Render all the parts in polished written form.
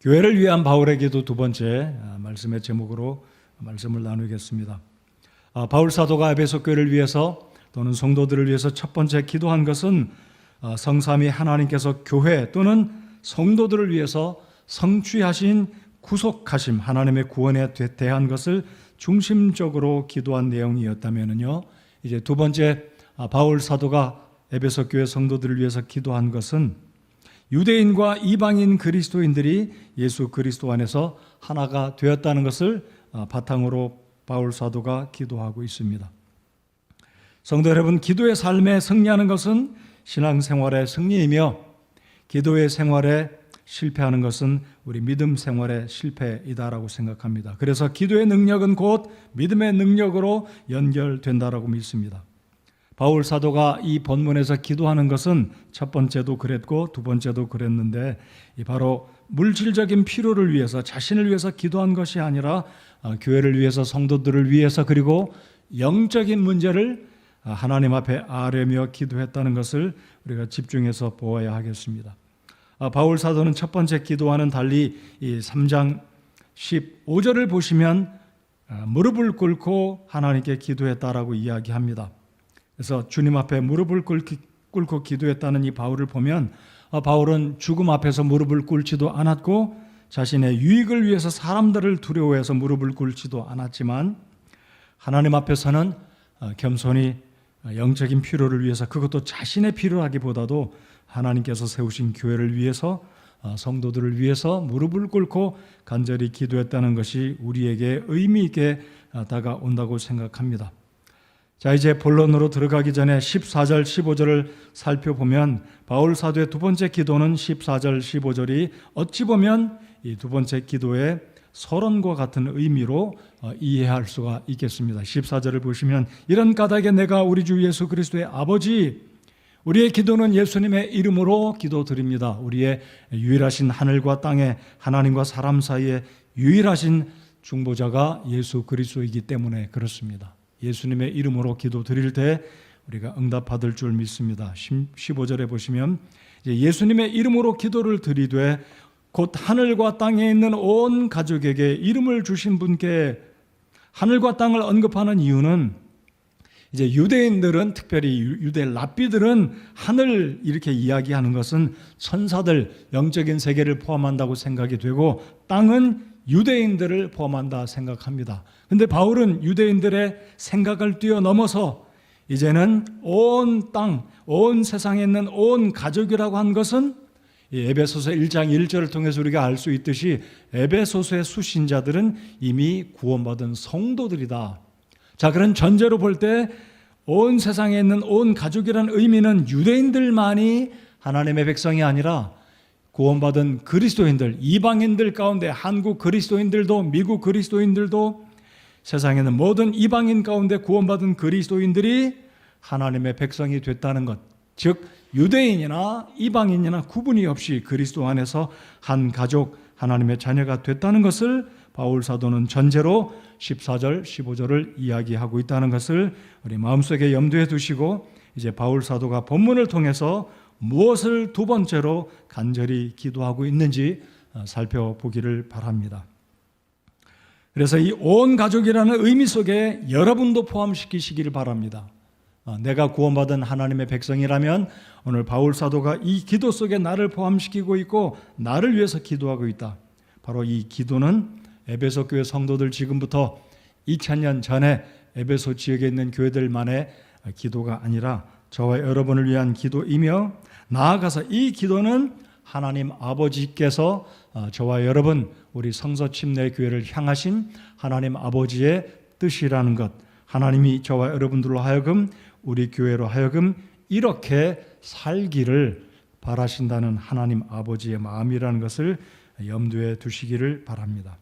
교회를 위한 바울의 기도 두 번째 말씀의 제목으로 말씀을 나누겠습니다. 바울 사도가 에베소 교회를 위해서 또는 성도들을 위해서 첫 번째 기도한 것은 성삼위 하나님께서 교회 또는 성도들을 위해서 성취하신 구속하심, 하나님의 구원에 대한 것을 중심적으로 기도한 내용이었다면요, 이제 두 번째 바울 사도가 에베소 교회 성도들을 위해서 기도한 것은 유대인과 이방인 그리스도인들이 예수 그리스도 안에서 하나가 되었다는 것을 바탕으로 바울 사도가 기도하고 있습니다. 성도 여러분, 기도의 삶에 승리하는 것은 신앙생활의 승리이며 기도의 생활에 실패하는 것은 우리 믿음 생활의 실패이다라고 생각합니다. 그래서 기도의 능력은 곧 믿음의 능력으로 연결된다라고 믿습니다. 바울 사도가 이 본문에서 기도하는 것은 첫 번째도 그랬고 두 번째도 그랬는데 바로 물질적인 필요를 위해서, 자신을 위해서 기도한 것이 아니라 교회를 위해서, 성도들을 위해서, 그리고 영적인 문제를 하나님 앞에 아뢰며 기도했다는 것을 우리가 집중해서 보아야 하겠습니다. 바울 사도는 첫 번째 기도와는 달리 이 3장 15절을 보시면 무릎을 꿇고 하나님께 기도했다라고 이야기합니다. 그래서 주님 앞에 무릎을 꿇고 기도했다는 이 바울을 보면 바울은 죽음 앞에서 무릎을 꿇지도 않았고 자신의 유익을 위해서 사람들을 두려워해서 무릎을 꿇지도 않았지만 하나님 앞에서는 겸손히 영적인 필요를 위해서, 그것도 자신의 필요하기보다도 하나님께서 세우신 교회를 위해서, 성도들을 위해서 무릎을 꿇고 간절히 기도했다는 것이 우리에게 의미 있게 다가온다고 생각합니다. 자, 이제 본론으로 들어가기 전에 14절, 15절을 살펴보면 바울 사도의 두 번째 기도는 14절, 15절이 어찌 보면 이 두 번째 기도의 서론과 같은 의미로 이해할 수가 있겠습니다. 14절을 보시면 이런 까닭에 내가 우리 주 예수 그리스도의 아버지, 우리의 기도는 예수님의 이름으로 기도드립니다. 우리의 유일하신 하늘과 땅의 하나님과 사람 사이에 유일하신 중보자가 예수 그리스도이기 때문에 그렇습니다. 예수님의 이름으로 기도드릴 때 우리가 응답받을 줄 믿습니다. 15절에 보시면 예수님의 이름으로 기도를 드리되 곧 하늘과 땅에 있는 온 가족에게 이름을 주신 분께, 하늘과 땅을 언급하는 이유는 이제 유대인들은, 특별히 유대 랍비들은 하늘 이렇게 이야기하는 것은 천사들, 영적인 세계를 포함한다고 생각이 되고 땅은 유대인들을 포함한다 생각합니다. 근데 바울은 유대인들의 생각을 뛰어넘어서 이제는 온 땅, 온 세상에 있는 온 가족이라고 한 것은 에베소서 1장 1절을 통해서 우리가 알 수 있듯이 에베소서의 수신자들은 이미 구원받은 성도들이다. 자, 그런 전제로 볼 때 온 세상에 있는 온 가족이라는 의미는 유대인들만이 하나님의 백성이 아니라 구원받은 그리스도인들, 이방인들 가운데 한국 그리스도인들도, 미국 그리스도인들도, 세상에 있는 모든 이방인 가운데 구원받은 그리스도인들이 하나님의 백성이 됐다는 것, 즉 유대인이나 이방인이나 구분이 없이 그리스도 안에서 한 가족, 하나님의 자녀가 됐다는 것을 바울 사도는 전제로 14절, 15절을 이야기하고 있다는 것을 우리 마음속에 염두에 두시고 이제 바울 사도가 본문을 통해서 무엇을 두 번째로 간절히 기도하고 있는지 살펴보기를 바랍니다. 그래서 이 온 가족이라는 의미 속에 여러분도 포함시키시기를 바랍니다. 내가 구원받은 하나님의 백성이라면 오늘 바울 사도가 이 기도 속에 나를 포함시키고 있고 나를 위해서 기도하고 있다. 바로 이 기도는 에베소 교회 성도들, 지금부터 2000년 전에 에베소 지역에 있는 교회들만의 기도가 아니라 저와 여러분을 위한 기도이며, 나아가서 이 기도는 하나님 아버지께서 저와 여러분, 우리 성서침례 교회를 향하신 하나님 아버지의 뜻이라는 것, 하나님이 저와 여러분들로 하여금, 우리 교회로 하여금 이렇게 살기를 바라신다는 하나님 아버지의 마음이라는 것을 염두에 두시기를 바랍니다.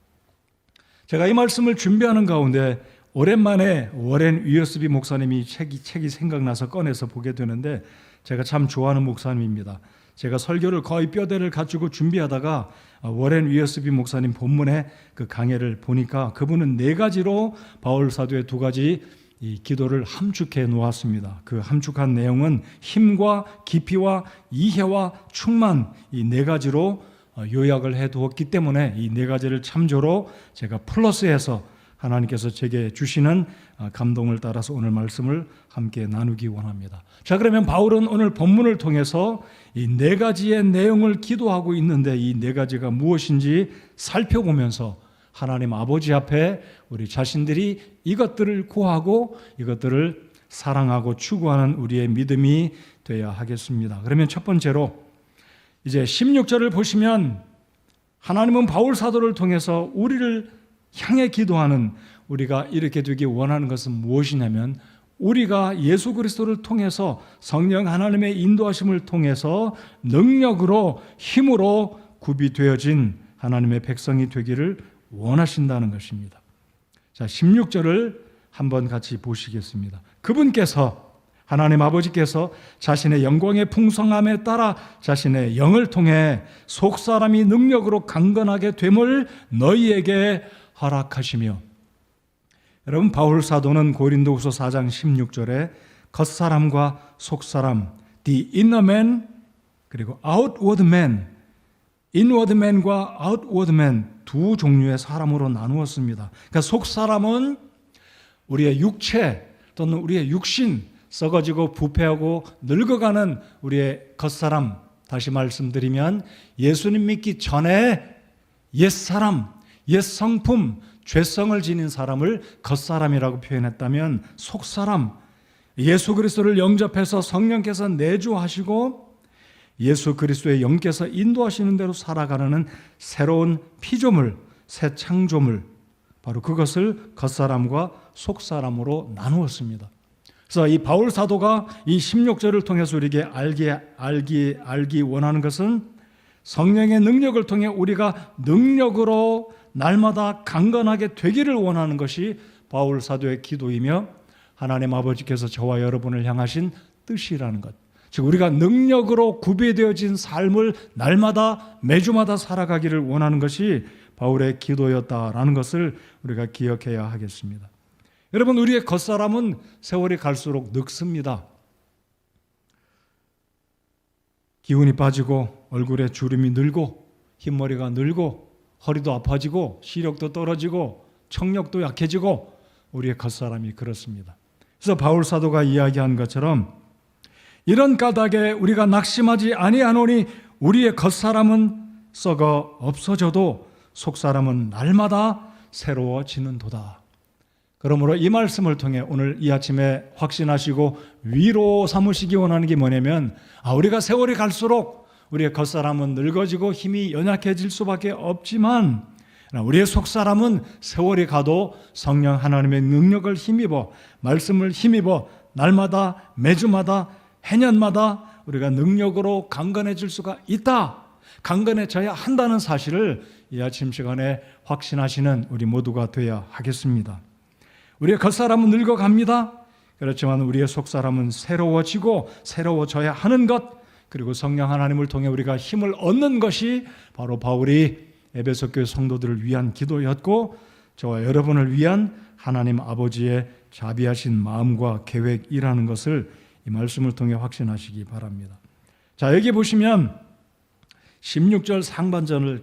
제가 이 말씀을 준비하는 가운데 오랜만에 워렌 위어스비 목사님이 책이 생각나서 꺼내서 보게 되는데, 제가 참 좋아하는 목사님입니다. 제가 설교를 거의 뼈대를 갖추고 준비하다가 워렌 위어스비 목사님 본문의 그 강해를 보니까 그분은 4가지로 바울 사도의 2가지 이 기도를 함축해 놓았습니다. 그 함축한 내용은 힘과 깊이와 이해와 충만, 이 4가지로 요약을 해두었기 때문에 이 네 가지를 참조로 제가 플러스해서 하나님께서 제게 주시는 감동을 따라서 오늘 말씀을 함께 나누기 원합니다. 자, 그러면 바울은 오늘 본문을 통해서 이 네 가지의 내용을 기도하고 있는데 이 네 가지가 무엇인지 살펴보면서 하나님 아버지 앞에 우리 자신들이 이것들을 구하고 이것들을 사랑하고 추구하는 우리의 믿음이 되어야 하겠습니다. 그러면 첫 번째로 이제 16절을 보시면 하나님은 바울 사도를 통해서 우리를 향해 기도하는, 우리가 이렇게 되기 원하는 것은 무엇이냐면 우리가 예수 그리스도를 통해서 성령 하나님의 인도하심을 통해서 능력으로 힘으로 구비되어진 하나님의 백성이 되기를 원하신다는 것입니다. 자, 16절을 한번 같이 보시겠습니다. 그분께서, 하나님 아버지께서 자신의 영광의 풍성함에 따라 자신의 영을 통해 속사람이 능력으로 강건하게 됨을 너희에게 허락하시며. 여러분, 바울 사도는 고린도후서 4장 16절에 겉사람과 속사람, the inner man 그리고 outward man, inward man과 outward man 두 종류의 사람으로 나누었습니다. 그러니까 속사람은 우리의 육체 또는 우리의 육신, 썩어지고 부패하고 늙어가는 우리의 겉사람, 다시 말씀드리면 예수님 믿기 전에 옛사람, 옛성품, 죄성을 지닌 사람을 겉사람이라고 표현했다면 속사람, 예수 그리스도를 영접해서 성령께서 내주하시고 예수 그리스도의 영께서 인도하시는 대로 살아가는 새로운 피조물, 새 창조물, 바로 그것을 겉사람과 속사람으로 나누었습니다. 그래서 이 바울 사도가 이 16절을 통해서 우리에게 알기 원하는 것은 성령의 능력을 통해 우리가 능력으로 날마다 강건하게 되기를 원하는 것이 바울 사도의 기도이며 하나님 아버지께서 저와 여러분을 향하신 뜻이라는 것. 즉 우리가 능력으로 구비되어진 삶을 날마다 매주마다 살아가기를 원하는 것이 바울의 기도였다라는 것을 우리가 기억해야 하겠습니다. 여러분, 우리의 겉사람은 세월이 갈수록 늙습니다. 기운이 빠지고 얼굴에 주름이 늘고 흰머리가 늘고 허리도 아파지고 시력도 떨어지고 청력도 약해지고 우리의 겉사람이 그렇습니다. 그래서 바울 사도가 이야기한 것처럼 이런 까닭에 우리가 낙심하지 아니하노니 우리의 겉사람은 썩어 없어져도 속사람은 날마다 새로워지는도다. 그러므로 이 말씀을 통해 오늘 이 아침에 확신하시고 위로 삼으시기 원하는 게 뭐냐면 우리가 세월이 갈수록 우리의 겉사람은 늙어지고 힘이 연약해질 수밖에 없지만 우리의 속사람은 세월이 가도 성령 하나님의 능력을 힘입어 말씀을 힘입어 날마다 매주마다 해년마다 우리가 능력으로 강건해질 수가 있다. 강건해져야 한다는 사실을 이 아침 시간에 확신하시는 우리 모두가 되어야 하겠습니다. 우리의 겉사람은 늙어갑니다. 그렇지만 우리의 속사람은 새로워지고 새로워져야 하는 것, 그리고 성령 하나님을 통해 우리가 힘을 얻는 것이 바로 바울이 에베소 교회 성도들을 위한 기도였고 저와 여러분을 위한 하나님 아버지의 자비하신 마음과 계획이라는 것을 이 말씀을 통해 확신하시기 바랍니다. 자, 여기 보시면 16절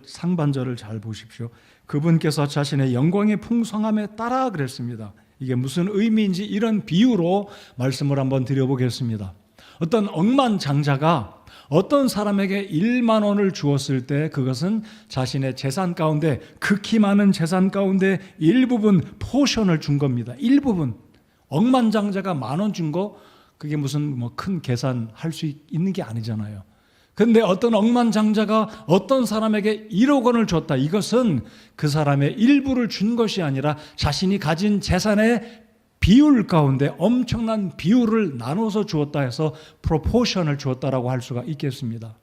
상반절을 잘 보십시오. 그분께서 자신의 영광의 풍성함에 따라 그랬습니다. 이게 무슨 의미인지 이런 비유로 말씀을 한번 드려보겠습니다. 어떤 억만장자가 어떤 사람에게 1만 원을 주었을 때 그것은 자신의 재산 가운데, 극히 많은 재산 가운데 일부분 포션을 준 겁니다. 일부분. 억만장자가 10,000원 준 거 그게 무슨 큰 계산할 수 있는 게 아니잖아요. 그런데 어떤 억만장자가 어떤 사람에게 1억 원을 줬다. 이것은 그 사람의 일부를 준 것이 아니라 자신이 가진 재산의 비율 가운데 엄청난 비율을 나눠서 주었다 해서 프로포션을 주었다라고 할 수가 있겠습니다.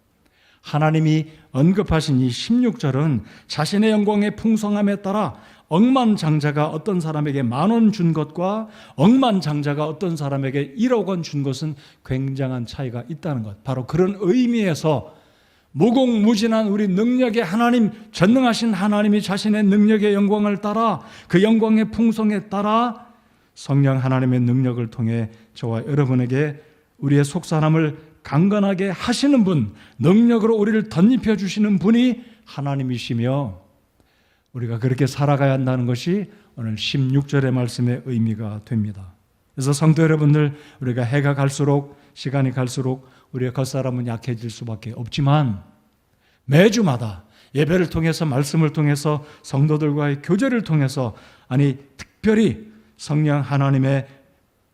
하나님이 언급하신 이 16절은 자신의 영광의 풍성함에 따라 억만장자가 어떤 사람에게 10,000원 준 것과 억만장자가 어떤 사람에게 1억 원 준 것은 굉장한 차이가 있다는 것. 바로 그런 의미에서 무궁무진한 우리 능력의 하나님, 전능하신 하나님이 자신의 능력의 영광을 따라 그 영광의 풍성에 따라 성령 하나님의 능력을 통해 저와 여러분에게 우리의 속사람을 강건하게 하시는 분, 능력으로 우리를 덧입혀 주시는 분이 하나님이시며 우리가 그렇게 살아가야 한다는 것이 오늘 16절의 말씀의 의미가 됩니다. 그래서 성도 여러분들, 우리가 해가 갈수록, 시간이 갈수록 우리의 겉사람은 약해질 수밖에 없지만 매주마다 예배를 통해서, 말씀을 통해서, 성도들과의 교제를 통해서, 특별히 성령 하나님의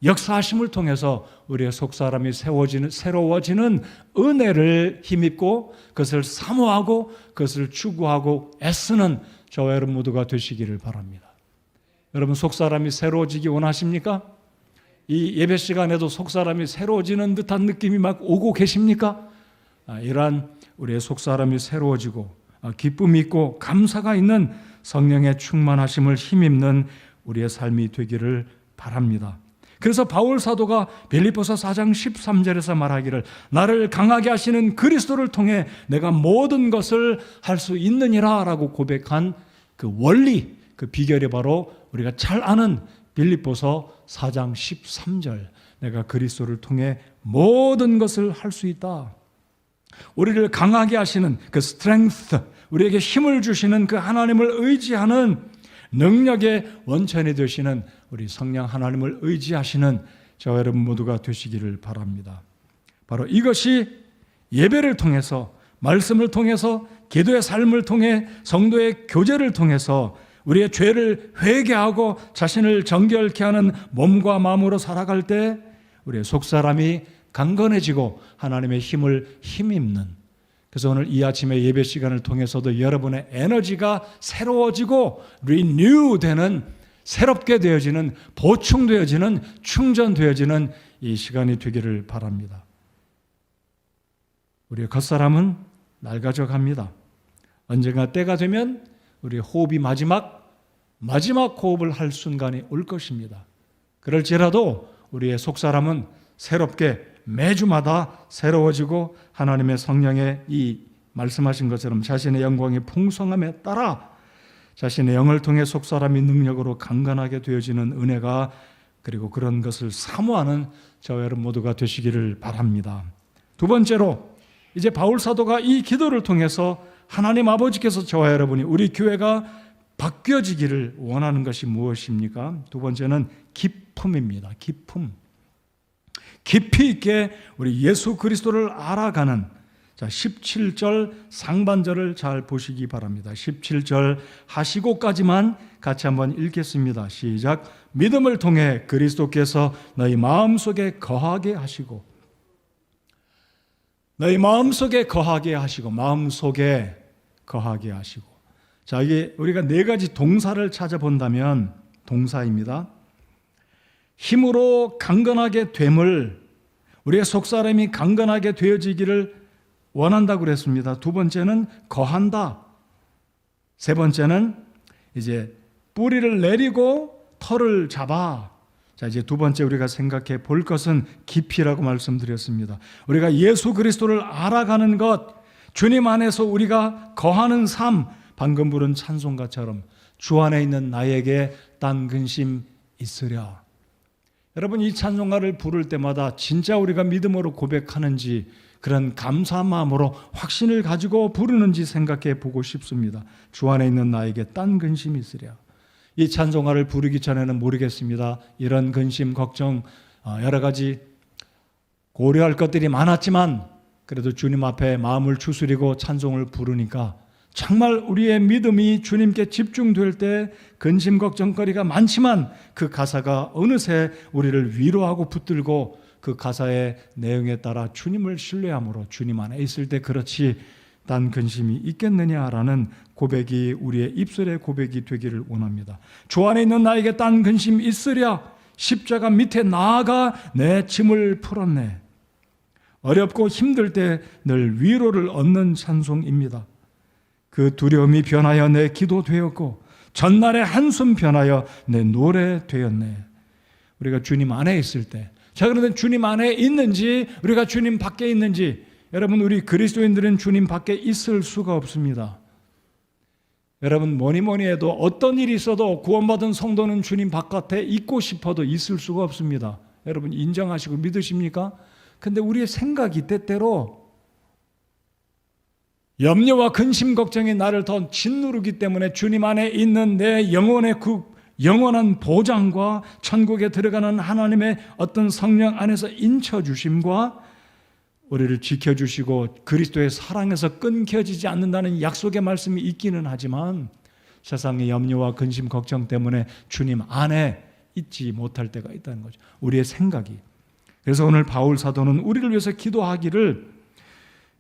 역사하심을 통해서 우리의 속사람이 새로워지는 은혜를 힘입고 그것을 사모하고 그것을 추구하고 애쓰는 저와 여러분 모두가 되시기를 바랍니다. 여러분, 속사람이 새로워지기 원하십니까? 이 예배 시간에도 속사람이 새로워지는 듯한 느낌이 막 오고 계십니까? 이러한 우리의 속사람이 새로워지고 기쁨이 있고 감사가 있는 성령의 충만하심을 힘입는 우리의 삶이 되기를 바랍니다. 그래서 바울 사도가 빌립보서 4장 13절에서 말하기를 나를 강하게 하시는 그리스도를 통해 내가 모든 것을 할 수 있느니라 라고 고백한 그 원리, 그 비결이 바로 우리가 잘 아는 빌립보서 4장 13절, 내가 그리스도를 통해 모든 것을 할 수 있다. 우리를 강하게 하시는 그 strength, 우리에게 힘을 주시는 그 하나님을 의지하는 능력의 원천이 되시는 우리 성령 하나님을 의지하시는 저와 여러분 모두가 되시기를 바랍니다. 바로 이것이 예배를 통해서, 말씀을 통해서, 기도의 삶을 통해, 성도의 교제를 통해서 우리의 죄를 회개하고 자신을 정결케 하는 몸과 마음으로 살아갈 때 우리의 속사람이 강건해지고 하나님의 힘을 힘입는, 그래서 오늘 이 아침의 예배 시간을 통해서도 여러분의 에너지가 새로워지고 리뉴되는, 새롭게 되어지는, 보충되어지는, 충전되어지는 이 시간이 되기를 바랍니다. 우리의 겉사람은 낡아져 갑니다. 언젠가 때가 되면 우리의 호흡이 마지막 호흡을 할 순간이 올 것입니다. 그럴지라도 우리의 속사람은 새롭게 매주마다 새로워지고 하나님의 성령의 이 말씀하신 것처럼 자신의 영광의 풍성함에 따라 자신의 영을 통해 속사람이 능력으로 강건하게 되어지는 은혜가, 그리고 그런 것을 사모하는 저와 여러분 모두가 되시기를 바랍니다. 두 번째로, 이제 바울 사도가 이 기도를 통해서 하나님 아버지께서 저와 여러분이, 우리 교회가 바뀌어지기를 원하는 것이 무엇입니까? 두 번째는 기쁨입니다. 기쁨. 깊이 있게 우리 예수 그리스도를 알아가는, 17절 상반절을 잘 보시기 바랍니다. 17절 하시고까지만 같이 한번 읽겠습니다. 시작. 믿음을 통해 그리스도께서 너희 마음속에 거하게 하시고, 너희 마음속에 거하게 하시고, 마음속에 거하게 하시고. 자, 이게 우리가 네 가지 동사를 찾아본다면 동사입니다. 힘으로 강건하게 됨을, 우리의 속사람이 강건하게 되어지기를 원한다고 그랬습니다. 두 번째는 거한다. 세 번째는 이제 뿌리를 내리고 털을 잡아. 자, 이제 두 번째 우리가 생각해 볼 것은 깊이라고 말씀드렸습니다. 우리가 예수 그리스도를 알아가는 것, 주님 안에서 우리가 거하는 삶, 방금 부른 찬송가처럼 주 안에 있는 나에게 딴 근심 있으랴. 여러분, 이 찬송가를 부를 때마다 진짜 우리가 믿음으로 고백하는지, 그런 감사한 마음으로 확신을 가지고 부르는지 생각해 보고 싶습니다. 주 안에 있는 나에게 딴 근심이 있으랴. 이 찬송가를 부르기 전에는 모르겠습니다. 이런 근심, 걱정, 여러 가지 고려할 것들이 많았지만 그래도 주님 앞에 마음을 추스리고 찬송을 부르니까 정말 우리의 믿음이 주님께 집중될 때 근심 걱정거리가 많지만 그 가사가 어느새 우리를 위로하고 붙들고 그 가사의 내용에 따라 주님을 신뢰함으로 주님 안에 있을 때 그렇지 딴 근심이 있겠느냐라는 고백이 우리의 입술의 고백이 되기를 원합니다. 주 안에 있는 나에게 딴 근심 있으랴. 십자가 밑에 나아가 내 짐을 풀었네. 어렵고 힘들 때 늘 위로를 얻는 찬송입니다. 그 두려움이 변하여 내 기도 되었고 전날의 한숨 변하여 내 노래 되었네. 우리가 주님 안에 있을 때, 자, 그런데 주님 안에 있는지 우리가 주님 밖에 있는지, 여러분, 우리 그리스도인들은 주님 밖에 있을 수가 없습니다. 여러분, 뭐니 해도 어떤 일이 있어도 구원받은 성도는 주님 바깥에 있고 싶어도 있을 수가 없습니다. 여러분, 인정하시고 믿으십니까? 근데 우리의 생각이 때때로 염려와 근심 걱정이 나를 더 짓누르기 때문에 주님 안에 있는 내 영혼의 영원한 보장과 천국에 들어가는 하나님의 어떤 성령 안에서 인쳐주심과 우리를 지켜주시고 그리스도의 사랑에서 끊겨지지 않는다는 약속의 말씀이 있기는 하지만 세상의 염려와 근심 걱정 때문에 주님 안에 있지 못할 때가 있다는 거죠. 우리의 생각이. 그래서 오늘 바울 사도는 우리를 위해서 기도하기를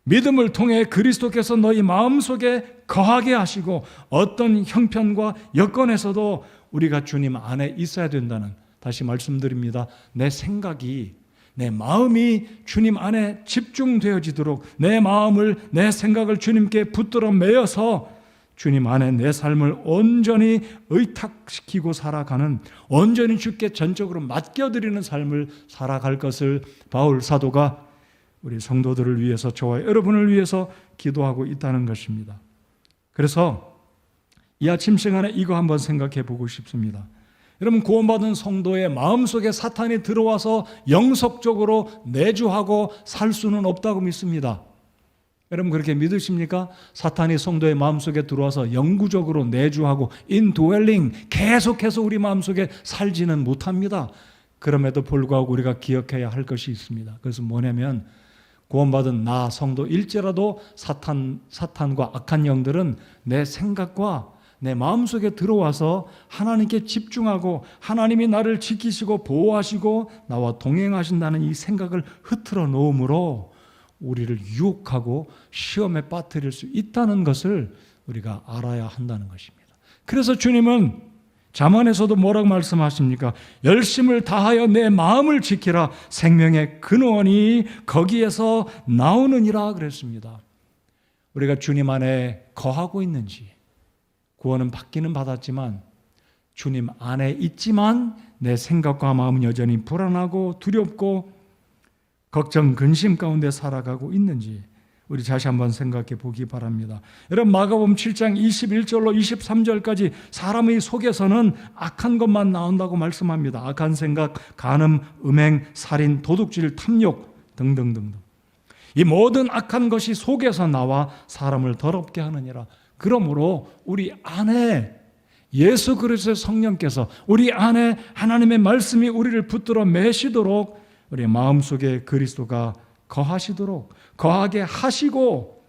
믿음을 통해 그리스도께서 너희 마음속에 거하게 하시고 어떤 형편과 여건에서도 우리가 주님 안에 있어야 된다는, 다시 말씀드립니다. 내 생각이, 내 마음이 주님 안에 집중되어지도록 내 마음을, 내 생각을 주님께 붙들어 매어서 주님 안에 내 삶을 온전히 의탁시키고 살아가는, 온전히 주께 전적으로 맡겨드리는 삶을 살아갈 것을 바울 사도가 우리 성도들을 위해서, 저와 여러분을 위해서 기도하고 있다는 것입니다. 그래서 이 아침 시간에 이거 한번 생각해 보고 싶습니다. 여러분, 구원받은 성도의 마음속에 사탄이 들어와서 영속적으로 내주하고 살 수는 없다고 믿습니다. 여러분, 그렇게 믿으십니까? 사탄이 성도의 마음속에 들어와서 영구적으로 내주하고 인드웰링, 계속해서 우리 마음속에 살지는 못합니다. 그럼에도 불구하고 우리가 기억해야 할 것이 있습니다. 그것은 뭐냐면 구원받은 나 성도일지라도 사탄과 악한 영들은 내 생각과 내 마음속에 들어와서 하나님께 집중하고 하나님이 나를 지키시고 보호하시고 나와 동행하신다는 이 생각을 흐트러 놓음으로 우리를 유혹하고 시험에 빠뜨릴 수 있다는 것을 우리가 알아야 한다는 것입니다. 그래서 주님은 잠언에서도 뭐라고 말씀하십니까? 열심을 다하여 내 마음을 지키라. 생명의 근원이 거기에서 나오느니라 그랬습니다. 우리가 주님 안에 거하고 있는지, 구원은 받기는 받았지만 주님 안에 있지만 내 생각과 마음은 여전히 불안하고 두렵고 걱정, 근심 가운데 살아가고 있는지 우리 다시 한번 생각해 보기 바랍니다. 여러분, 마가복음 7장 21절로 23절까지 사람의 속에서는 악한 것만 나온다고 말씀합니다. 악한 생각, 간음, 음행, 살인, 도둑질, 탐욕 등등등등. 이 모든 악한 것이 속에서 나와 사람을 더럽게 하느니라. 그러므로 우리 안에 예수 그리스도의 성령께서, 우리 안에 하나님의 말씀이 우리를 붙들어 매시도록 우리 마음속에 그리스도가 거하시도록, 거하게 하시고,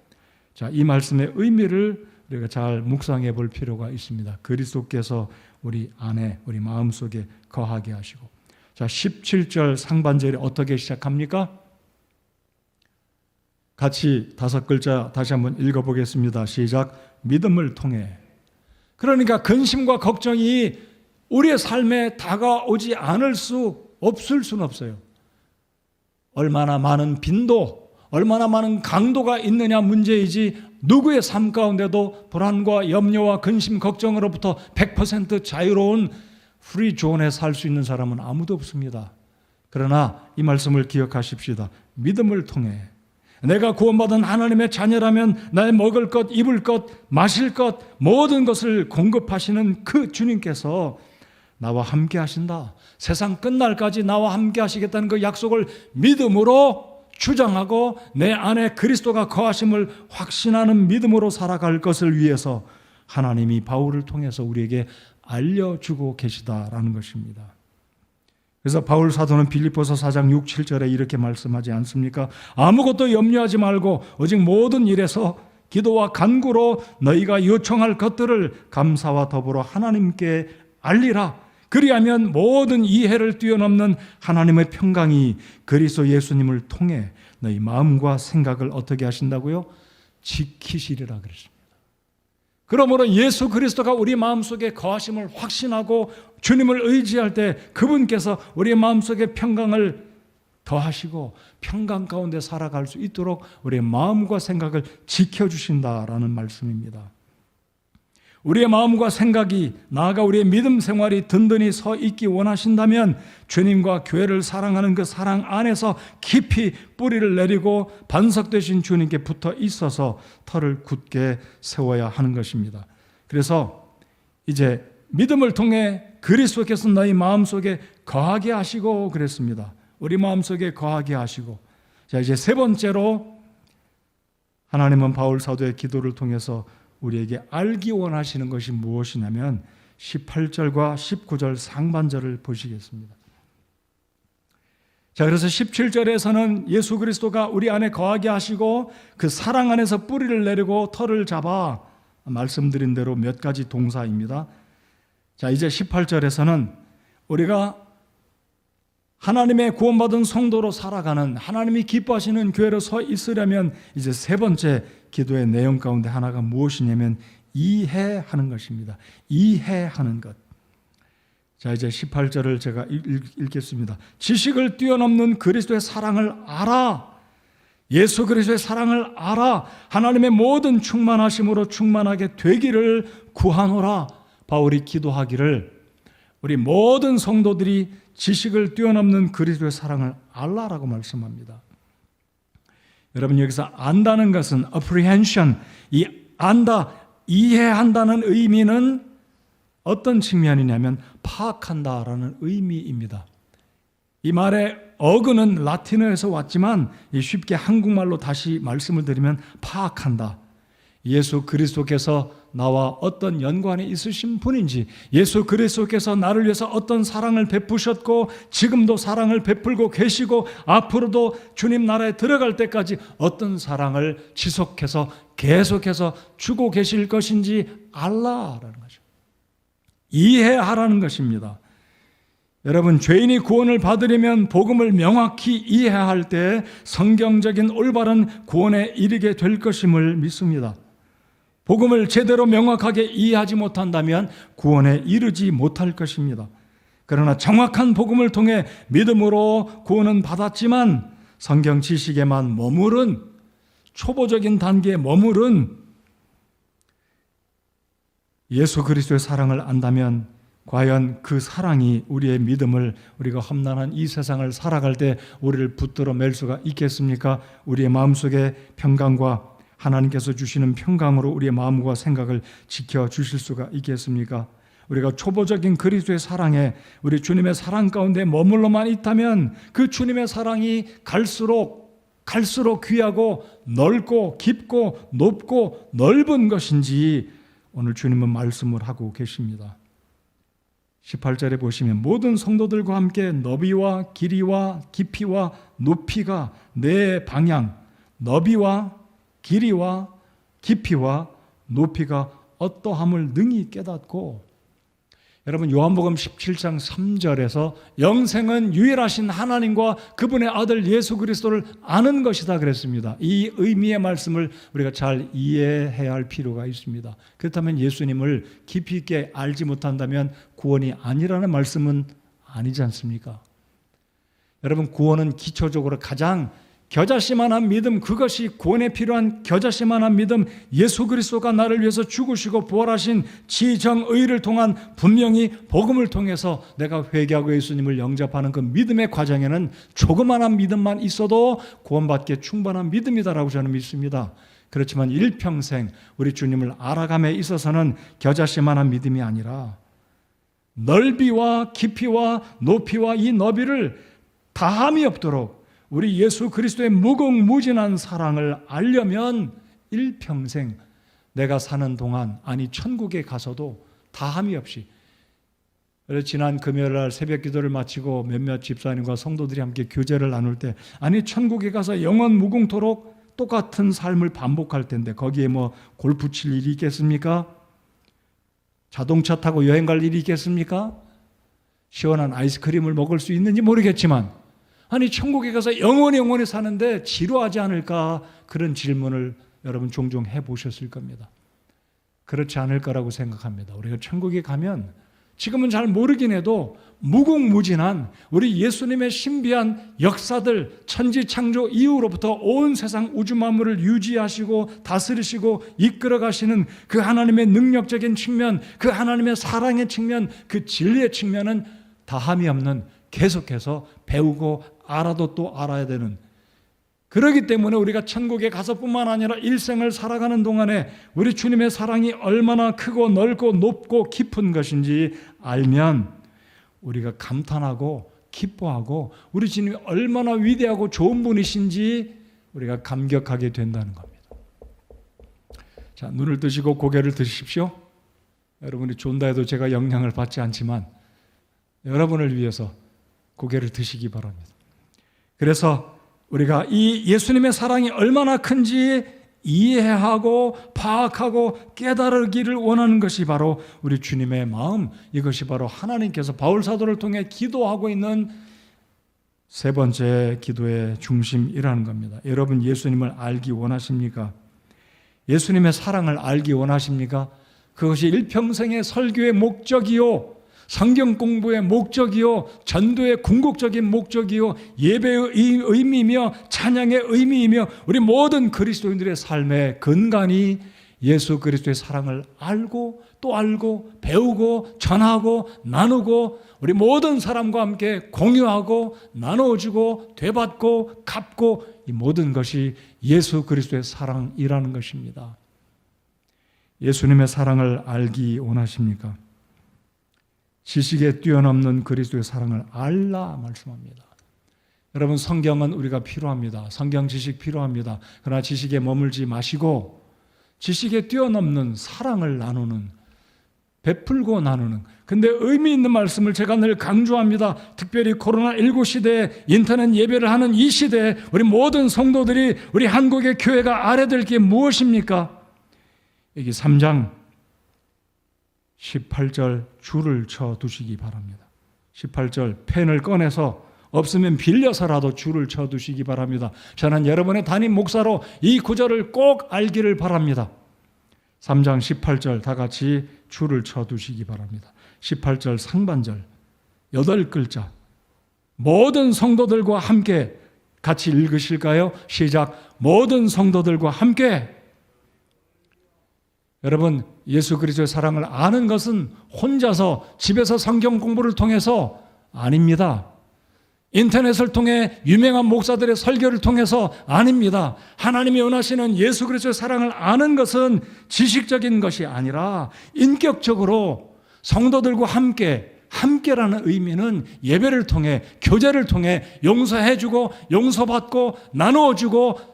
자, 이 말씀의 의미를 우리가 잘 묵상해 볼 필요가 있습니다. 그리스도께서 우리 안에, 우리 마음속에 거하게 하시고. 자, 17절 상반절이 어떻게 시작합니까? 같이 5글자 다시 한번 읽어보겠습니다. 시작. 믿음을 통해. 그러니까 근심과 걱정이 우리의 삶에 다가오지 않을 수 없을 수는 없어요. 얼마나 많은 빈도, 얼마나 많은 강도가 있느냐 문제이지, 누구의 삶 가운데도 불안과 염려와 근심, 걱정으로부터 100% 자유로운 프리 존에 살 수 있는 사람은 아무도 없습니다. 그러나 이 말씀을 기억하십시다. 믿음을 통해 내가 구원받은 하나님의 자녀라면 나의 먹을 것, 입을 것, 마실 것 모든 것을 공급하시는 그 주님께서 나와 함께 하신다. 세상 끝날까지 나와 함께 하시겠다는 그 약속을 믿음으로 주장하고 내 안에 그리스도가 거하심을 확신하는 믿음으로 살아갈 것을 위해서 하나님이 바울을 통해서 우리에게 알려주고 계시다라는 것입니다. 그래서 바울 사도는 빌립보서 4장 6, 7절에 이렇게 말씀하지 않습니까? 아무것도 염려하지 말고 오직 모든 일에서 기도와 간구로 너희가 요청할 것들을 감사와 더불어 하나님께 알리라. 그리하면 모든 이해를 뛰어넘는 하나님의 평강이 그리스도 예수님을 통해 너희 마음과 생각을 어떻게 하신다고요? 지키시리라 그랬습니다. 그러므로 예수 그리스도가 우리 마음속에 거하심을 확신하고 주님을 의지할 때 그분께서 우리 마음속에 평강을 더하시고 평강 가운데 살아갈 수 있도록 우리의 마음과 생각을 지켜주신다라는 말씀입니다. 우리의 마음과 생각이, 나아가 우리의 믿음 생활이 든든히 서 있기 원하신다면 주님과 교회를 사랑하는 그 사랑 안에서 깊이 뿌리를 내리고 반석되신 주님께 붙어 있어서 털을 굳게 세워야 하는 것입니다. 그래서 이제 믿음을 통해 그리스도께서 너희 마음속에 거하게 하시고 그랬습니다. 우리 마음속에 거하게 하시고. 자, 이제 세 번째로 하나님은 바울 사도의 기도를 통해서 우리에게 알기 원하시는 것이 무엇이냐면 18절과 19절 상반절을 보시겠습니다. 자, 그래서 17절에서는 예수 그리스도가 우리 안에 거하게 하시고 그 사랑 안에서 뿌리를 내리고 털을 잡아, 말씀드린 대로 몇 가지 동사입니다. 자, 이제 18절에서는 우리가 하나님의 구원받은 성도로 살아가는, 하나님이 기뻐하시는 교회로 서 있으려면 이제 세 번째 기도의 내용 가운데 하나가 무엇이냐면 이해하는 것입니다. 이해하는 것. 자, 이제 18절을 제가 읽겠습니다. 지식을 뛰어넘는 그리스도의 사랑을 알아. 예수 그리스도의 사랑을 알아. 하나님의 모든 충만하심으로 충만하게 되기를 구하노라. 바울이 기도하기를 우리 모든 성도들이 지식을 뛰어넘는 그리스도의 사랑을 알라라고 말씀합니다. 여러분, 여기서 안다는 것은 apprehension, 이 안다, 이해한다는 의미는 어떤 측면이냐면 파악한다라는 의미입니다. 이 말의 어근은 라틴어에서 왔지만 쉽게 한국말로 다시 말씀을 드리면 파악한다. 예수 그리스도께서 나와 어떤 연관이 있으신 분인지, 예수 그리스도께서 나를 위해서 어떤 사랑을 베푸셨고 지금도 사랑을 베풀고 계시고 앞으로도 주님 나라에 들어갈 때까지 어떤 사랑을 지속해서 계속해서 주고 계실 것인지 알라라는 거죠. 이해하라는 것입니다. 여러분, 죄인이 구원을 받으려면 복음을 명확히 이해할 때 성경적인 올바른 구원에 이르게 될 것임을 믿습니다. 복음을 제대로 명확하게 이해하지 못한다면 구원에 이르지 못할 것입니다. 그러나 정확한 복음을 통해 믿음으로 구원은 받았지만 성경 지식에만 머무른, 초보적인 단계에 머무른 예수 그리스도의 사랑을 안다면 과연 그 사랑이 우리의 믿음을, 우리가 험난한 이 세상을 살아갈 때 우리를 붙들어 맬 수가 있겠습니까? 우리의 마음속에 평강과 하나님께서 주시는 평강으로 우리의 마음과 생각을 지켜주실 수가 있겠습니까? 우리가 초보적인 그리스도의 사랑에, 우리 주님의 사랑 가운데 머물러만 있다면 그 주님의 사랑이 갈수록 귀하고 넓고 깊고 높고 넓은 것인지 오늘 주님은 말씀을 하고 계십니다. 18절에 보시면 모든 성도들과 함께 너비와 길이와 깊이와 높이가 내 방향, 너비와 길이와 깊이와 높이가 어떠함을 능히 깨닫고, 여러분 요한복음 17장 3절에서 영생은 유일하신 하나님과 그분의 아들 예수 그리스도를 아는 것이다 그랬습니다. 이 의미의 말씀을 우리가 잘 이해해야 할 필요가 있습니다. 그렇다면 예수님을 깊이 있게 알지 못한다면 구원이 아니라는 말씀은 아니지 않습니까? 여러분, 구원은 기초적으로 가장 겨자씨만한 믿음, 그것이 구원에 필요한 겨자씨만한 믿음, 예수 그리스도가 나를 위해서 죽으시고 부활하신 지정의를 통한, 분명히 복음을 통해서 내가 회개하고 예수님을 영접하는 그 믿음의 과정에는 조그만한 믿음만 있어도 구원받기에 충분한 믿음이다라고 저는 믿습니다. 그렇지만 일평생 우리 주님을 알아감에 있어서는 겨자씨만한 믿음이 아니라 넓이와 깊이와 높이와 이 너비를 다함이 없도록 우리 예수 그리스도의 무궁무진한 사랑을 알려면 일평생 내가 사는 동안, 아니 천국에 가서도 다함이 없이, 지난 금요일날 새벽 기도를 마치고 몇몇 집사님과 성도들이 함께 교제를 나눌 때, 아니 천국에 가서 영원 무궁토록 똑같은 삶을 반복할 텐데 거기에 뭐 골프 칠 일이 있겠습니까? 자동차 타고 여행 갈 일이 있겠습니까? 시원한 아이스크림을 먹을 수 있는지 모르겠지만, 아니 천국에 가서 영원히 사는데 지루하지 않을까? 그런 질문을 여러분 종종 해보셨을 겁니다. 그렇지 않을 거라고 생각합니다. 우리가 천국에 가면 지금은 잘 모르긴 해도 무궁무진한 우리 예수님의 신비한 역사들, 천지창조 이후로부터 온 세상 우주 만물을 유지하시고 다스리시고 이끌어 가시는 그 하나님의 능력적인 측면, 그 하나님의 사랑의 측면, 그 진리의 측면은 다함이 없는, 계속해서 배우고 알아도 또 알아야 되는, 그렇기 때문에 우리가 천국에 가서뿐만 아니라 일생을 살아가는 동안에 우리 주님의 사랑이 얼마나 크고 넓고 높고 깊은 것인지 알면 우리가 감탄하고 기뻐하고 우리 주님이 얼마나 위대하고 좋은 분이신지 우리가 감격하게 된다는 겁니다. 자, 눈을 뜨시고 고개를 드십시오. 여러분이 존다 해도 제가 영향을 받지 않지만 여러분을 위해서 고개를 드시기 바랍니다. 그래서 우리가 이 예수님의 사랑이 얼마나 큰지 이해하고 파악하고 깨달으기를 원하는 것이 바로 우리 주님의 마음, 이것이 바로 하나님께서 바울 사도를 통해 기도하고 있는 세 번째 기도의 중심이라는 겁니다. 여러분, 예수님을 알기 원하십니까? 예수님의 사랑을 알기 원하십니까? 그것이 일평생의 설교의 목적이요, 성경 공부의 목적이요, 전도의 궁극적인 목적이요, 예배의 의미이며 찬양의 의미이며 우리 모든 그리스도인들의 삶의 근간이 예수 그리스도의 사랑을 알고 또 알고 배우고 전하고 나누고 우리 모든 사람과 함께 공유하고 나눠주고 되받고 갚고 이 모든 것이 예수 그리스도의 사랑이라는 것입니다. 예수님의 사랑을 알기 원하십니까? 지식에 뛰어넘는 그리스도의 사랑을 알라 말씀합니다. 여러분, 성경은 우리가 필요합니다. 성경 지식 필요합니다. 그러나 지식에 머물지 마시고 지식에 뛰어넘는 사랑을 나누는, 베풀고 나누는, 근데 의미 있는 말씀을 제가 늘 강조합니다. 특별히 코로나19 시대에 인터넷 예배를 하는 이 시대에 우리 모든 성도들이, 우리 한국의 교회가 알아야 될 게 무엇입니까? 여기 3장 18절 줄을 쳐 두시기 바랍니다. 18절 펜을 꺼내서 없으면 빌려서라도 줄을 쳐 두시기 바랍니다. 저는 여러분의 담임 목사로 이 구절을 꼭 알기를 바랍니다. 3장 18절 다 같이 줄을 쳐 두시기 바랍니다. 18절 상반절 8글자 모든 성도들과 함께 같이 읽으실까요? 시작. 모든 성도들과 함께. 여러분, 예수 그리스도의 사랑을 아는 것은 혼자서 집에서 성경 공부를 통해서 아닙니다. 인터넷을 통해 유명한 목사들의 설교를 통해서 아닙니다. 하나님이 원하시는 예수 그리스도의 사랑을 아는 것은 지식적인 것이 아니라 인격적으로 성도들과 함께라는 의미는 예배를 통해, 교제를 통해 용서해주고 용서받고 나누어주고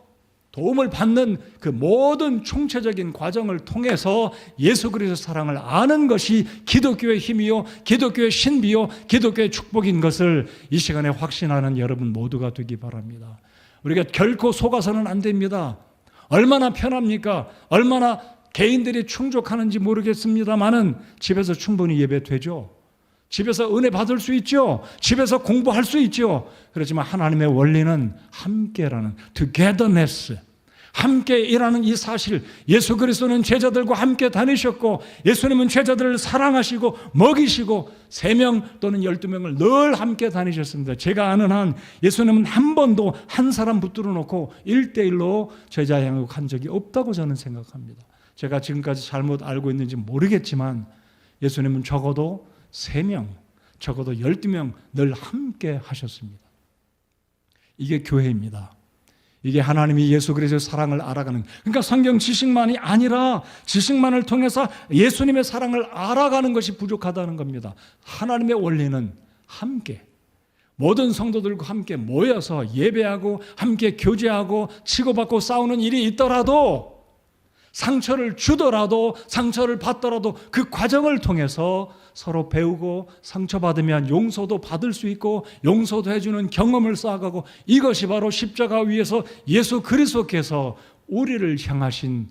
도움을 받는 그 모든 총체적인 과정을 통해서 예수 그리스도의 사랑을 아는 것이 기독교의 힘이요, 기독교의 신비요, 기독교의 축복인 것을 이 시간에 확신하는 여러분 모두가 되기 바랍니다. 우리가 결코 속아서는 안 됩니다. 얼마나 편합니까? 얼마나 개인들이 충족하는지 모르겠습니다만은 집에서 충분히 예배되죠. 집에서 은혜 받을 수 있죠. 집에서 공부할 수 있죠. 그렇지만 하나님의 원리는 함께라는 togetherness, 함께 일하는 이 사실, 예수 그리스도는 제자들과 함께 다니셨고 예수님은 제자들을 사랑하시고 먹이시고 3명 또는 12명을 늘 함께 다니셨습니다. 제가 아는 한 예수님은 한 번도 한 사람 붙들어 놓고 1대1로 제자 양육 한 적이 없다고 저는 생각합니다. 제가 지금까지 잘못 알고 있는지 모르겠지만 예수님은 적어도 3명, 적어도 12명 늘 함께 하셨습니다. 이게 교회입니다. 이게 하나님이 예수 그리스도의 사랑을 알아가는, 그러니까 성경 지식만이 아니라 지식만을 통해서 예수님의 사랑을 알아가는 것이 부족하다는 겁니다. 하나님의 원리는 함께, 모든 성도들과 함께 모여서 예배하고 함께 교제하고 치고받고 싸우는 일이 있더라도, 상처를 주더라도, 상처를 받더라도 그 과정을 통해서 서로 배우고 상처받으면 용서도 받을 수 있고 용서도 해주는 경험을 쌓아가고, 이것이 바로 십자가 위에서 예수 그리스도께서 우리를 향하신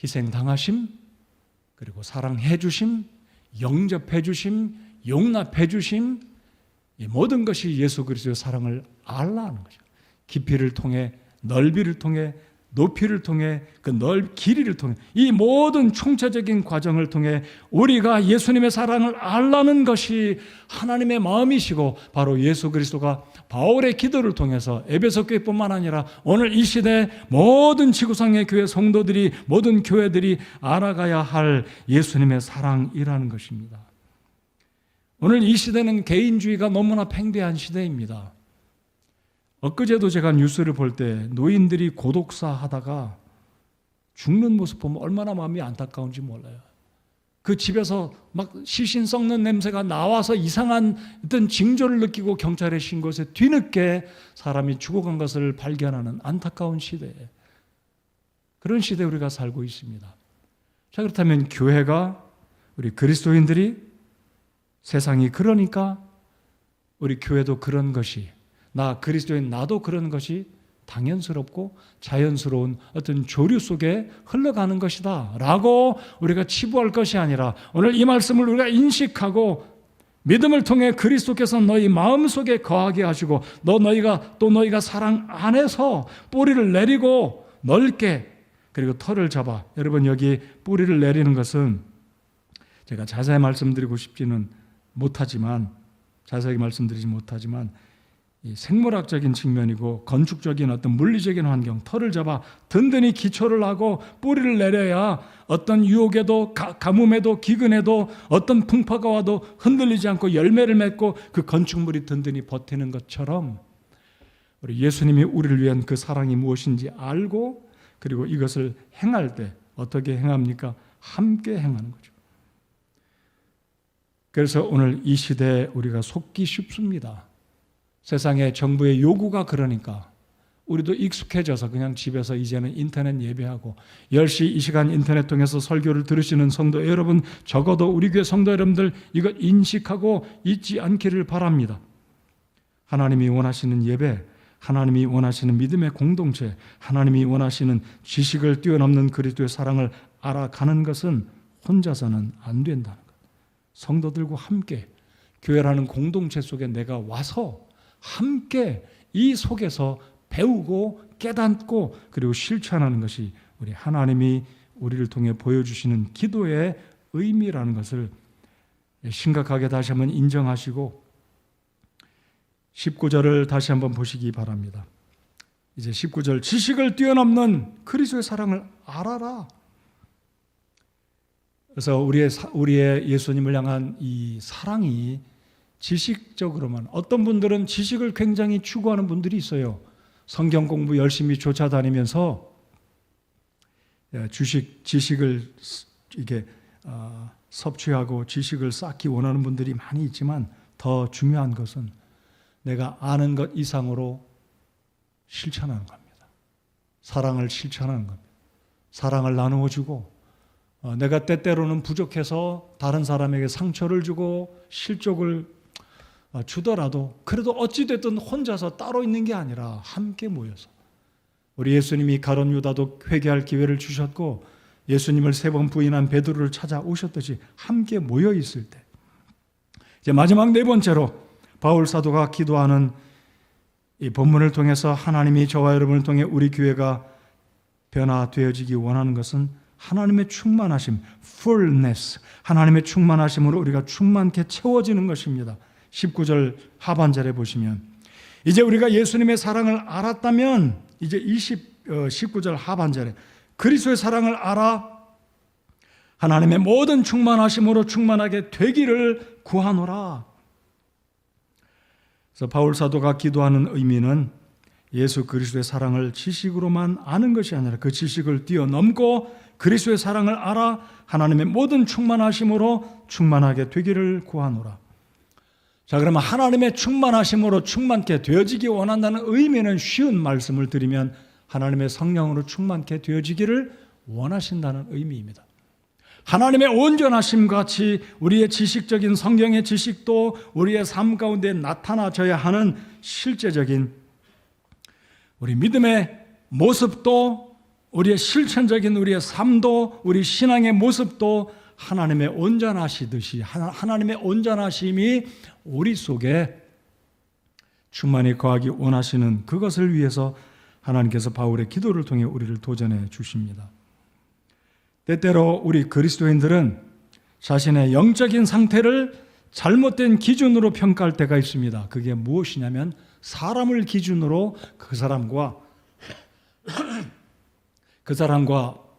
희생당하심, 그리고 사랑해 주심, 영접해 주심, 용납해 주심, 이 모든 것이 예수 그리스도의 사랑을 알라는 거죠. 깊이를 통해, 넓이를 통해, 높이를 통해, 그 길이를 통해, 이 모든 총체적인 과정을 통해 우리가 예수님의 사랑을 알라는 것이 하나님의 마음이시고, 바로 예수 그리스도가 바울의 기도를 통해서 에베소 교회뿐만 아니라 오늘 이 시대 모든 지구상의 교회 성도들이, 모든 교회들이 알아가야 할 예수님의 사랑이라는 것입니다. 오늘 이 시대는 개인주의가 너무나 팽배한 시대입니다. 엊그제도 제가 뉴스를 볼 때 노인들이 고독사 하다가 죽는 모습 보면 얼마나 마음이 안타까운지 몰라요. 그 집에서 막 시신 썩는 냄새가 나와서 이상한 어떤 징조를 느끼고 경찰에 신고해서 뒤늦게 사람이 죽어간 것을 발견하는 안타까운 시대에, 그런 시대에 우리가 살고 있습니다. 자, 그렇다면 교회가, 우리 그리스도인들이, 세상이 그러니까 우리 교회도 그런 것이, 나 그리스도인 나도 그런 것이 당연스럽고 자연스러운 어떤 조류 속에 흘러가는 것이다 라고 우리가 치부할 것이 아니라, 오늘 이 말씀을 우리가 인식하고 믿음을 통해 그리스도께서 너희 마음속에 거하게 하시고 너희가 사랑 안에서 뿌리를 내리고 넓게, 그리고 털을 잡아. 여러분, 여기 뿌리를 내리는 것은 제가 자세히 말씀드리지 못하지만 이 생물학적인 측면이고 건축적인 어떤 물리적인 환경, 털을 잡아 든든히 기초를 하고 뿌리를 내려야 어떤 유혹에도 가뭄에도 기근에도 어떤 풍파가 와도 흔들리지 않고 열매를 맺고 그 건축물이 든든히 버티는 것처럼, 우리 예수님이 우리를 위한 그 사랑이 무엇인지 알고, 그리고 이것을 행할 때 어떻게 행합니까? 함께 행하는 거죠. 그래서 오늘 이 시대에 우리가 속기 쉽습니다. 세상의 정부의 요구가 그러니까 우리도 익숙해져서 그냥 집에서 이제는 인터넷 예배하고 10시 이 시간 인터넷 통해서 설교를 들으시는 성도 여러분, 적어도 우리 교회 성도 여러분들 이것 인식하고 잊지 않기를 바랍니다. 하나님이 원하시는 예배, 하나님이 원하시는 믿음의 공동체, 하나님이 원하시는 지식을 뛰어넘는 그리스도의 사랑을 알아가는 것은 혼자서는 안 된다는 것. 성도들과 함께 교회라는 공동체 속에 내가 와서 함께 이 속에서 배우고 깨닫고 그리고 실천하는 것이 우리 하나님이 우리를 통해 보여주시는 기도의 의미라는 것을 심각하게 다시 한번 인정하시고 19절을 다시 한번 보시기 바랍니다. 이제 19절, 지식을 뛰어넘는 그리스도의 사랑을 알아라. 그래서 우리의 예수님을 향한 이 사랑이 지식적으로만, 어떤 분들은 지식을 굉장히 추구하는 분들이 있어요. 성경 공부 열심히 쫓아다니면서 지식을 이게 섭취하고 지식을 쌓기 원하는 분들이 많이 있지만, 더 중요한 것은 내가 아는 것 이상으로 실천하는 겁니다. 사랑을 실천하는 겁니다. 사랑을 나누어주고, 내가 때때로는 부족해서 다른 사람에게 상처를 주고 실족을 주더라도 그래도 어찌됐든 혼자서 따로 있는 게 아니라 함께 모여서, 우리 예수님이 가룟 유다도 회개할 기회를 주셨고 예수님을 3번 부인한 베드로를 찾아오셨듯이 함께 모여 있을 때, 이제 마지막 4번째로 바울 사도가 기도하는 이 본문을 통해서 하나님이 저와 여러분을 통해 우리 교회가 변화되어지기 원하는 것은 하나님의 충만하심, fullness, 하나님의 충만하심으로 우리가 충만케 채워지는 것입니다. 19절 하반절에 보시면, 이제 우리가 예수님의 사랑을 알았다면, 이제 19절 하반절에 그리스도의 사랑을 알아 하나님의 모든 충만하심으로 충만하게 되기를 구하노라. 그래서 바울 사도가 기도하는 의미는 예수 그리스도의 사랑을 지식으로만 아는 것이 아니라 그 지식을 뛰어넘고 그리스도의 사랑을 알아 하나님의 모든 충만하심으로 충만하게 되기를 구하노라. 자, 그러면 하나님의 충만하심으로 충만케 되어지기 원한다는 의미는, 쉬운 말씀을 드리면 하나님의 성령으로 충만케 되어지기를 원하신다는 의미입니다. 하나님의 온전하심 같이 우리의 지식적인 성경의 지식도 우리의 삶 가운데 나타나져야 하는 실제적인 우리 믿음의 모습도, 우리의 실천적인 우리의 삶도, 우리 신앙의 모습도 하나님의 온전하시듯이 하나님의 온전하심이 우리 속에 충만히 거하기 원하시는 그것을 위해서 하나님께서 바울의 기도를 통해 우리를 도전해 주십니다. 때때로 우리 그리스도인들은 자신의 영적인 상태를 잘못된 기준으로 평가할 때가 있습니다. 그게 무엇이냐면, 사람을 기준으로 그 사람과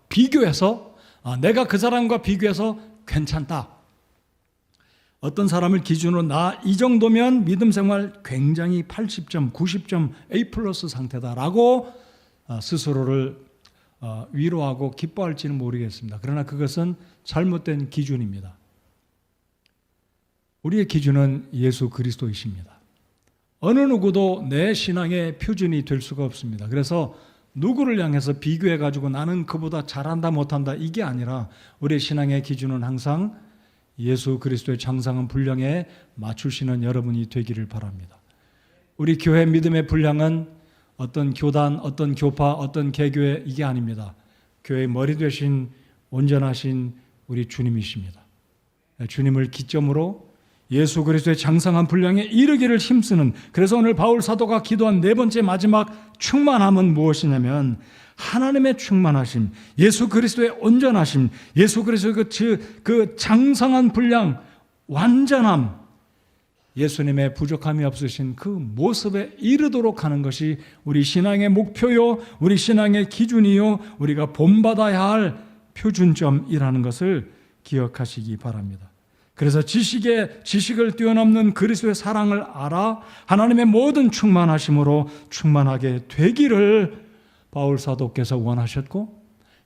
비교해서 내가 그 사람과 비교해서 괜찮다. 어떤 사람을 기준으로 나 이 정도면 믿음 생활 굉장히 80점, 90점 A 플러스 상태다라고 스스로를 위로하고 기뻐할지는 모르겠습니다. 그러나 그것은 잘못된 기준입니다. 우리의 기준은 예수 그리스도이십니다. 어느 누구도 내 신앙의 표준이 될 수가 없습니다. 그래서 누구를 향해서 비교해가지고 나는 그보다 잘한다 못한다 이게 아니라 우리의 신앙의 기준은 항상 예수 그리스도의 장성한 분량에 맞추시는 여러분이 되기를 바랍니다. 우리 교회 믿음의 분량은 어떤 교단, 어떤 교파, 어떤 개교회 이게 아닙니다. 교회의 머리 되신 온전하신 우리 주님이십니다. 주님을 기점으로 예수 그리스도의 장성한 분량에 이르기를 힘쓰는, 그래서 오늘 바울 사도가 기도한 네 번째 마지막 충만함은 무엇이냐면 하나님의 충만하심, 예수 그리스도의 온전하심, 예수 그리스도의 그 장성한 분량, 완전함, 예수님의 부족함이 없으신 그 모습에 이르도록 하는 것이 우리 신앙의 목표요, 우리 신앙의 기준이요, 우리가 본받아야 할 표준점이라는 것을 기억하시기 바랍니다. 그래서 지식을 뛰어넘는 그리스도의 사랑을 알아 하나님의 모든 충만하심으로 충만하게 되기를 바울 사도께서 원하셨고,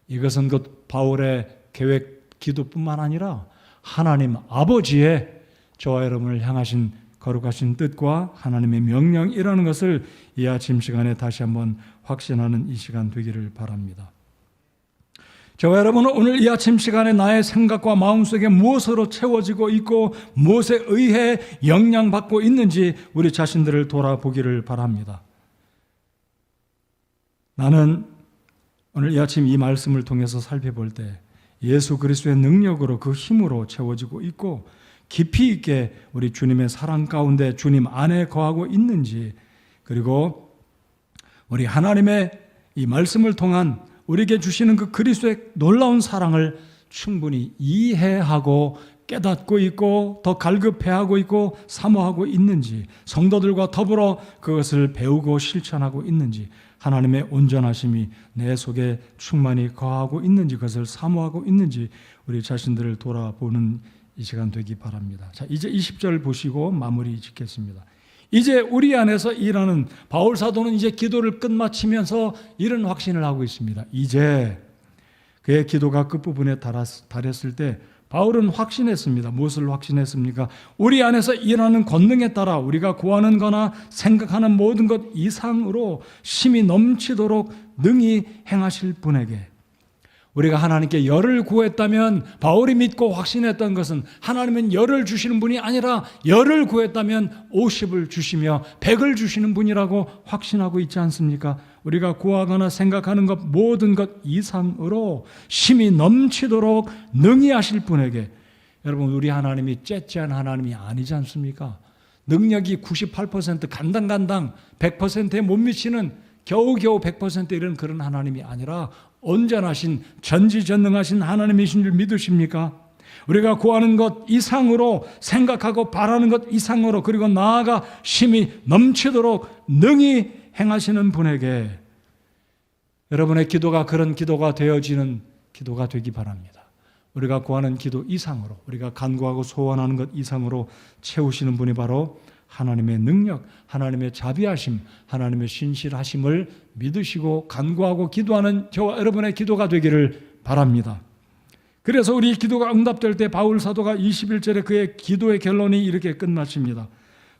이것은 곧 바울의 계획 기도뿐만 아니라 하나님 아버지의 저와 여러분을 향하신 거룩하신 뜻과 하나님의 명령이라는 것을 이 아침 시간에 다시 한번 확신하는 이 시간 되기를 바랍니다. 저와 여러분은 오늘 이 아침 시간에 나의 생각과 마음속에 무엇으로 채워지고 있고 무엇에 의해 영향받고 있는지 우리 자신들을 돌아보기를 바랍니다. 나는 오늘 이 아침 이 말씀을 통해서 살펴볼 때 예수 그리스도의 능력으로 그 힘으로 채워지고 있고 깊이 있게 우리 주님의 사랑 가운데 주님 안에 거하고 있는지, 그리고 우리 하나님의 이 말씀을 통한 우리에게 주시는 그 그리스도의 놀라운 사랑을 충분히 이해하고 깨닫고 있고 더 갈급해하고 있고 사모하고 있는지, 성도들과 더불어 그것을 배우고 실천하고 있는지, 하나님의 온전하심이 내 속에 충만히 거하고 있는지, 그것을 사모하고 있는지 우리 자신들을 돌아보는 이 시간 되기 바랍니다. 자, 이제 20절 보시고 마무리 짓겠습니다. 이제 우리 안에서 일하는 바울 사도는 이제 기도를 끝마치면서 이런 확신을 하고 있습니다. 이제 그의 기도가 끝부분에 달했을 때 바울은 확신했습니다. 무엇을 확신했습니까? 우리 안에서 일하는 권능에 따라 우리가 구하는 거나 생각하는 모든 것 이상으로 힘이 넘치도록 능히 행하실 분에게, 우리가 하나님께 열을 구했다면, 바울이 믿고 확신했던 것은 하나님은 열을 주시는 분이 아니라 열을 구했다면 50을 주시며 100을 주시는 분이라고 확신하고 있지 않습니까? 우리가 구하거나 생각하는 것 모든 것 이상으로 힘이 넘치도록 능히 하실 분에게, 여러분 우리 하나님이 째째한 하나님이 아니지 않습니까? 능력이 98% 간당간당 100%에 못 미치는 겨우겨우 100% 이런 그런 하나님이 아니라 온전하신 전지전능하신 하나님이신 줄 믿으십니까? 우리가 구하는 것 이상으로, 생각하고 바라는 것 이상으로, 그리고 나아가 힘이 넘치도록 능히 행하시는 분에게 여러분의 기도가 그런 기도가 되어지는 기도가 되기 바랍니다. 우리가 구하는 기도 이상으로, 우리가 간구하고 소원하는 것 이상으로 채우시는 분이 바로 하나님의 능력, 하나님의 자비하심, 하나님의 신실하심을 믿으시고 간구하고 기도하는 저와 여러분의 기도가 되기를 바랍니다. 그래서 우리 기도가 응답될 때 바울 사도가 21절에 그의 기도의 결론이 이렇게 끝마칩니다.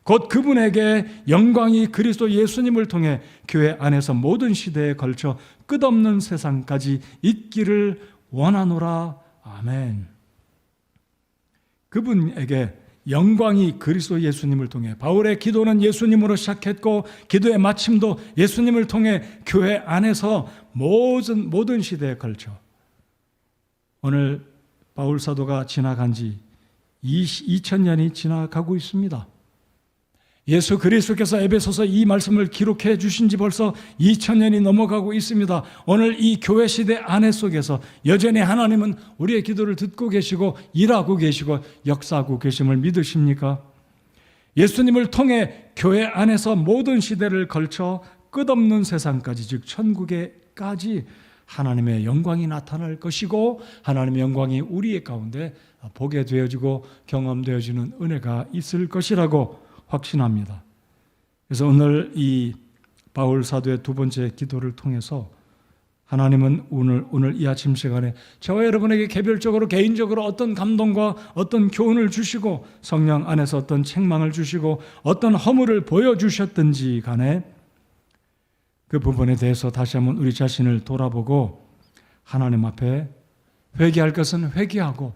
곧 그분에게 영광이 그리스도 예수님을 통해 교회 안에서 모든 시대에 걸쳐 끝없는 세상까지 있기를 원하노라. 아멘. 그분에게 영광이 그리스도 예수님을 통해, 바울의 기도는 예수님으로 시작했고 기도의 마침도 예수님을 통해 교회 안에서 모든 시대에 걸쳐, 오늘 바울 사도가 지나간 지 2000년이 지나가고 있습니다. 예수 그리스도께서 에베소서 이 말씀을 기록해 주신 지 벌써 2000년이 넘어가고 있습니다. 오늘 이 교회 시대 안에 속에서 여전히 하나님은 우리의 기도를 듣고 계시고 일하고 계시고 역사하고 계심을 믿으십니까? 예수님을 통해 교회 안에서 모든 시대를 걸쳐 끝없는 세상까지, 즉 천국에까지 하나님의 영광이 나타날 것이고 하나님의 영광이 우리의 가운데 보게 되어지고 경험되어지는 은혜가 있을 것이라고 확신합니다. 그래서 오늘 이 바울 사도의 두 번째 기도를 통해서 하나님은 오늘 이 아침 시간에 저와 여러분에게 개별적으로 개인적으로 어떤 감동과 어떤 교훈을 주시고 성령 안에서 어떤 책망을 주시고 어떤 허물을 보여주셨든지 간에 그 부분에 대해서 다시 한번 우리 자신을 돌아보고 하나님 앞에 회개할 것은 회개하고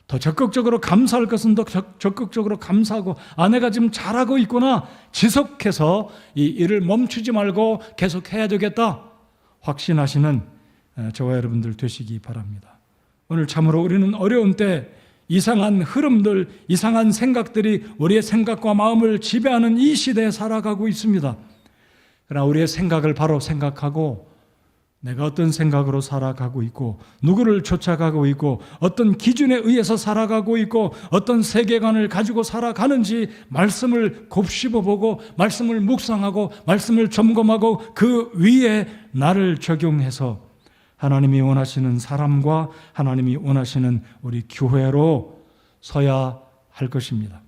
더 적극적으로 감사할 것은 더 적극적으로 감사하고 아내가 지금 잘하고 있구나 지속해서 이 일을 멈추지 말고 계속해야 되겠다 확신하시는 저와 여러분들 되시기 바랍니다. 오늘 참으로 우리는 어려운 때 이상한 흐름들, 이상한 생각들이 우리의 생각과 마음을 지배하는 이 시대에 살아가고 있습니다. 그러나 우리의 생각을 바로 생각하고 내가 어떤 생각으로 살아가고 있고 누구를 쫓아가고 있고 어떤 기준에 의해서 살아가고 있고 어떤 세계관을 가지고 살아가는지 말씀을 곱씹어보고 말씀을 묵상하고 말씀을 점검하고 그 위에 나를 적용해서 하나님이 원하시는 사람과 하나님이 원하시는 우리 교회로 서야 할 것입니다.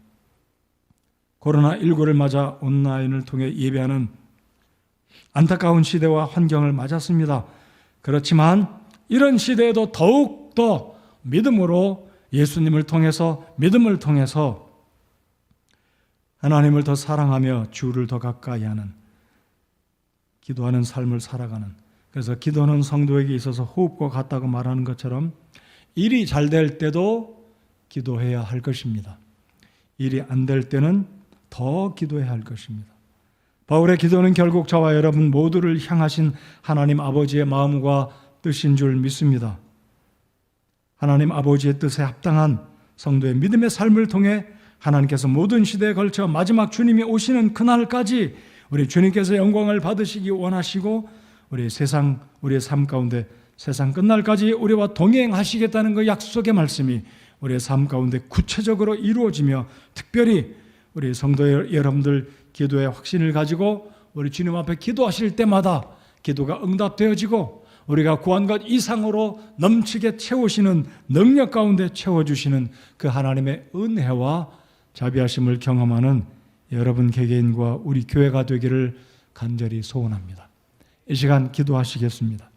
코로나19를 맞아 온라인을 통해 예배하는 안타까운 시대와 환경을 맞았습니다. 그렇지만 이런 시대에도 더욱더 믿음으로 예수님을 통해서 믿음을 통해서 하나님을 더 사랑하며 주를 더 가까이 하는 기도하는 삶을 살아가는 그래서 기도는 성도에게 있어서 호흡과 같다고 말하는 것처럼 일이 잘 될 때도 기도해야 할 것입니다. 일이 안 될 때는 더 기도해야 할 것입니다. 바울의 기도는 결국 저와 여러분 모두를 향하신 하나님 아버지의 마음과 뜻인 줄 믿습니다. 하나님 아버지의 뜻에 합당한 성도의 믿음의 삶을 통해 하나님께서 모든 시대에 걸쳐 마지막 주님이 오시는 그날까지 우리 주님께서 영광을 받으시기 원하시고 우리의 삶 가운데 세상 끝날까지 우리와 동행하시겠다는 그 약속의 말씀이 우리의 삶 가운데 구체적으로 이루어지며 특별히 우리 성도 여러분들 기도의 확신을 가지고 우리 주님 앞에 기도하실 때마다 기도가 응답되어지고 우리가 구한 것 이상으로 넘치게 채우시는 능력 가운데 채워주시는 그 하나님의 은혜와 자비하심을 경험하는 여러분 개개인과 우리 교회가 되기를 간절히 소원합니다. 이 시간 기도하시겠습니다.